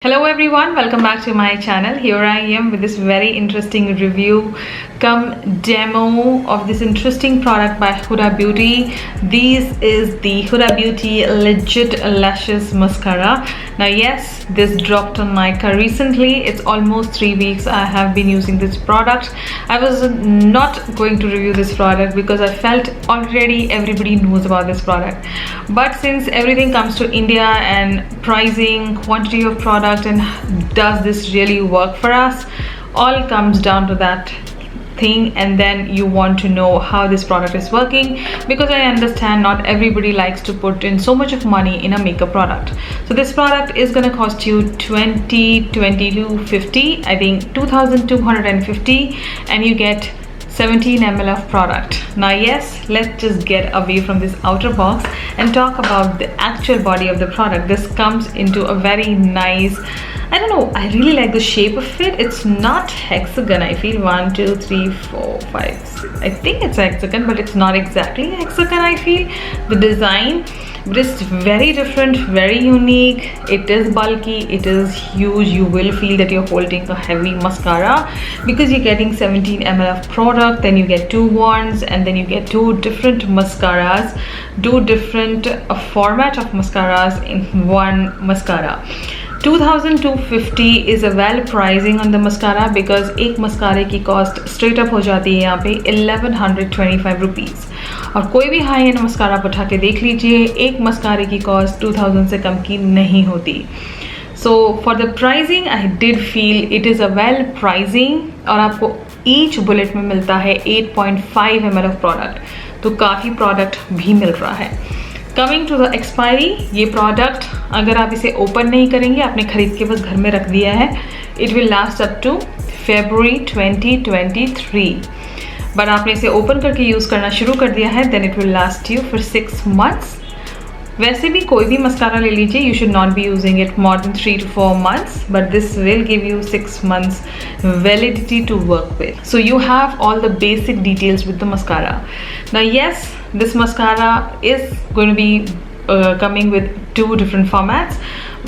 Hello everyone, welcome back to my channel. Here I am with this very interesting review come demo of this interesting product by Huda Beauty. This is the Huda Beauty Legit Lashes Mascara. Now yes, this dropped on Nykaa recently. It's almost 3 weeks I have been using this product. I was not going to review this product because I felt already everybody knows about this product. But since everything comes to India and pricing, quantity of product, and does this really work for us, all comes down to that thing. And then you want to know how this product is working, because I understand not everybody likes to put in so much of money in a makeup product. So this product is going to cost you 2250, I think 2250, and you get 17 ml of product. Now yes, let's just get away from this outer box and talk about the actual body of the product. This comes into a very nice, I don't know, I really like the shape of it. It's not hexagon. I feel 1 2 3 4 5 6, I think it's hexagon, but it's not exactly hexagon. I feel the design, but it's very different, very unique. It is bulky, it is huge. You will feel that you're holding a heavy mascara because you're getting 17 ml of product. Then you get 2 wands, and then you get 2 different mascaras, 2 different format of mascaras in one mascara. 2250 is a well pricing on the mascara because एक मस्कारे की cost straight up हो जाती है यहाँ पे 1125 rupees. और कोई भी हाई एंड मस्कारा आप उठा के देख लीजिए, एक मस्कारे की कॉस्ट 2000 से कम की नहीं होती. So for the pricing I did feel it is a well pricing. और आपको ईच बुलेट में मिलता है 8.5 ml ऑफ प्रोडक्ट, तो काफ़ी प्रोडक्ट भी मिल रहा है. कमिंग टू द एक्सपायरी, ये प्रोडक्ट अगर आप इसे ओपन नहीं करेंगे, आपने खरीद के बस घर में रख दिया है, it will last up to February 2023. But आपने इसे ओपन करके यूज़ करना शुरू कर दिया है, then it will last you for 6 months. वैसे भी कोई भी मस्कारा ले लीजिए, you should not be using it more than 3 to 4 months, but this will give you 6 months validity to work with. So you have all the basic details with the mascara. Now yes, this mascara is going to be coming with 2 different formats.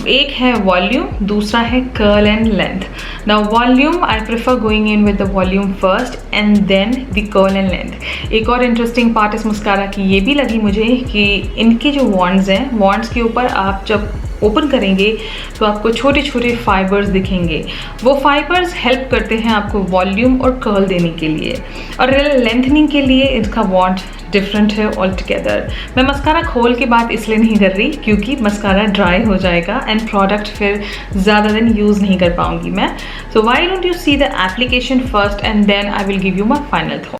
एक है volume, दूसरा है curl and length. Now volume I prefer going in with the volume first and then the curl and length. एक और interesting part इस mascara की ये भी लगी मुझे कि इनके जो वॉन्ड्स हैं, वॉन्ड्स के ऊपर आप जब ओपन करेंगे तो आपको छोटे छोटे फाइबर्स दिखेंगे. वो फाइबर्स हेल्प करते हैं आपको वॉल्यूम और कर्ल देने के लिए, और लेंथनिंग के लिए इसका वॉन्ड डिफरेंट है ऑल टुगेदर. मैं मस्कारा खोल के बात इसलिए नहीं कर रही क्योंकि मस्कारा ड्राई हो जाएगा एंड प्रोडक्ट फिर ज़्यादा दिन यूज़ नहीं कर पाऊंगी मैं. So why don't you see the application first and then I will give you my final thought.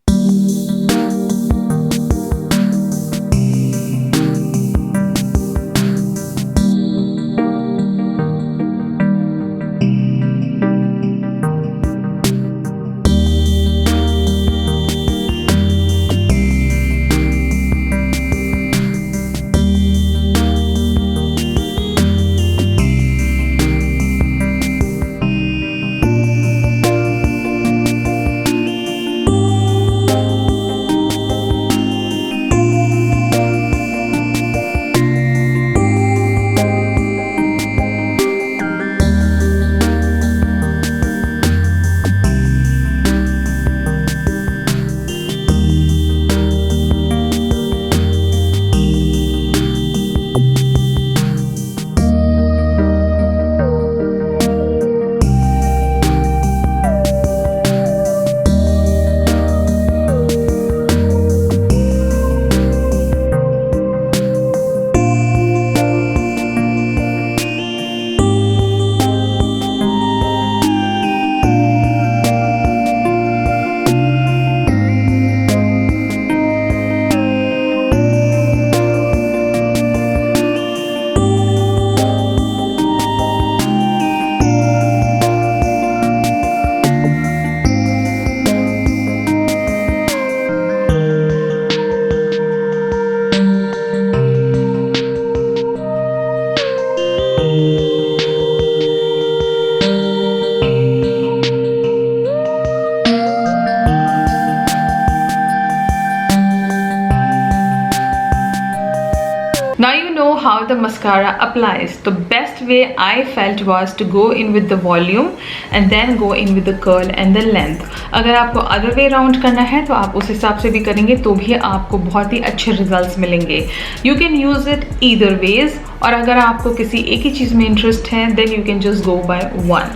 how the mascara applies. The best way I felt was to go in with the volume and then go in with the curl and the length. अगर आपको other way round करना है तो आप उस हिसाब से भी करेंगे तो भी आपको बहुत ही अच्छे results मिलेंगे. You can use it either ways. और अगर आपको किसी एक ही चीज़ में इंटरेस्ट है then you can just go by one.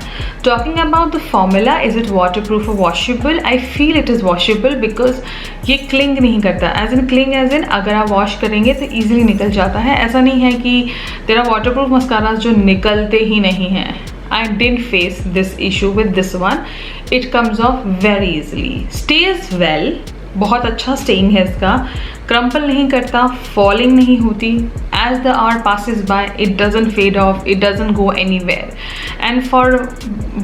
Talking about the formula, is it waterproof or washable? I feel it is washable because ये क्लिंग नहीं करता. As in अगर आप वॉश करेंगे तो easily निकल जाता है. ऐसा नहीं है कि तेरा waterproof mascaras जो निकलते ही नहीं हैं. I didn't face this issue with this one. It comes off very easily. Stays well. बहुत अच्छा स्टेइंग है इसका. क्रम्पल नहीं करता, फॉलिंग नहीं होती. As the hour passes by, it doesn't fade off, it doesn't go anywhere. And for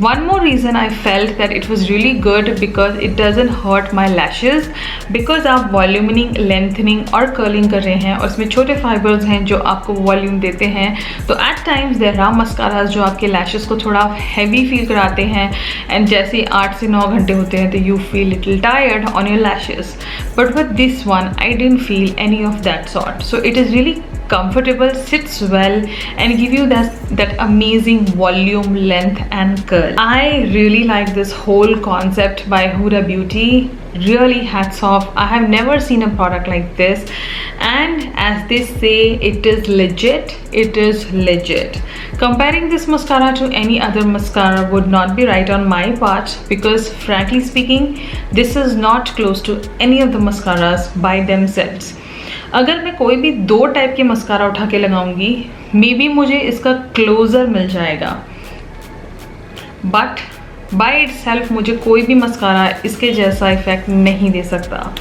one more reason, I felt that it was really good because it doesn't hurt my lashes. Because आप वॉल्यूमिनिंग, lengthening और curling कर रहे हैं और इसमें छोटे fibres हैं जो आपको वॉल्यूम देते हैं, तो eight times there are mascaras जो आपके लैशेस को थोड़ा हैवी फील कराते हैं. एंड जैसे ही 8 से 9 घंटे होते हैं तो you feel little tired on your lashes. But with this one I didn't feel any of that sort. So it is really comfortable, sits well and give you that amazing volume, length and curl. I really like this whole concept by Huda Beauty. Really hats off. I have never seen a product like this, and as they say, it is legit. It is legit. Comparing this mascara to any other mascara would not be right on my part because frankly speaking, this is not close to any of the mascaras by themselves. अगर मैं कोई भी 2 type के mascara उठा के लगाऊंगी, may be मुझे इसका क्लोजर मिल जाएगा, बट बाय इटसेल्फ मुझे कोई भी मस्कारा इसके जैसा इफेक्ट नहीं दे सकता.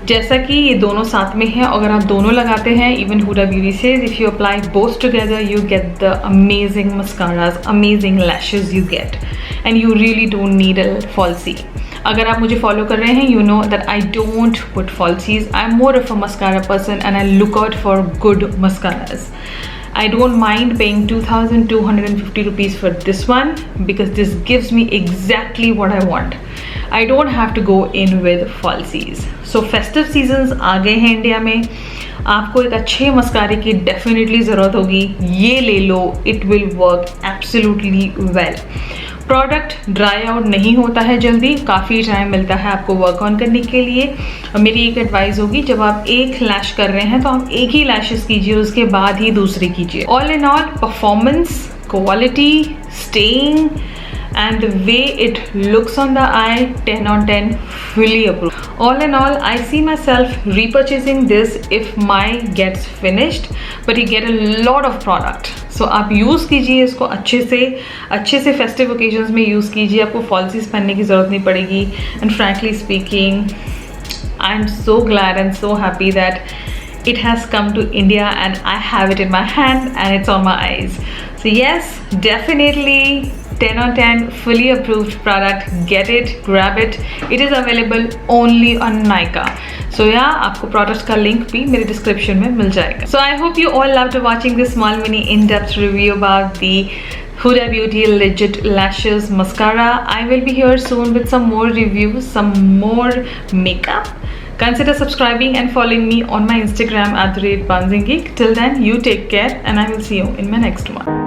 जैसा कि ये दोनों साथ में हैं, अगर आप दोनों लगाते हैं, even Huda Beauty says if you apply both together you get the amazing mascaras, amazing lashes you get and you really don't need a falsie. अगर आप मुझे फॉलो कर रहे हैं, you know that I don't put falsies. I am more of a mascara person and I look out for good mascaras. I don't mind paying 2,250 rupees for this one because this gives me exactly what I want. I don't have to go in with falsies. So festive seasons आ गए हैं India में. आपको एक अच्छे मस्कारे की definitely ज़रूरत होगी. ये ले लो, it will work absolutely well. Product dry out नहीं होता है जल्दी, काफ़ी टाइम मिलता है आपको वर्क ऑन करने के लिए. मेरी एक एडवाइस होगी, जब आप एक लैश कर रहे हैं तो आप एक ही लैशेस कीजिए, उसके बाद ही दूसरी कीजिए. All in all, performance, quality, staying and the way it looks on the eye, 10 on 10, fully approved. All in all, I see myself repurchasing this if my gets finished, but you get a lot of product. So आप use कीजिए इसको अच्छे से festive occasions में use कीजिए. आपको fallacies पहनने की ज़रूरत नहीं पड़ेगी. And frankly speaking, I am so glad and so happy that it has come to India and I have it in my hand and it's on my eyes. So yes, definitely 10 on 10, fully approved product. Get it, grab it. It is available only on Nykaa. So yeah, आपको products का link भी मेरे description में मिल जाएगा. So I hope you all loved watching this small mini in-depth review about the Huda Beauty Legit Lashes Mascara. I will be here soon with some more reviews, some more makeup. Consider subscribing and following me on my Instagram @BouncingGeek. Till then, you take care and I will see you in my next one.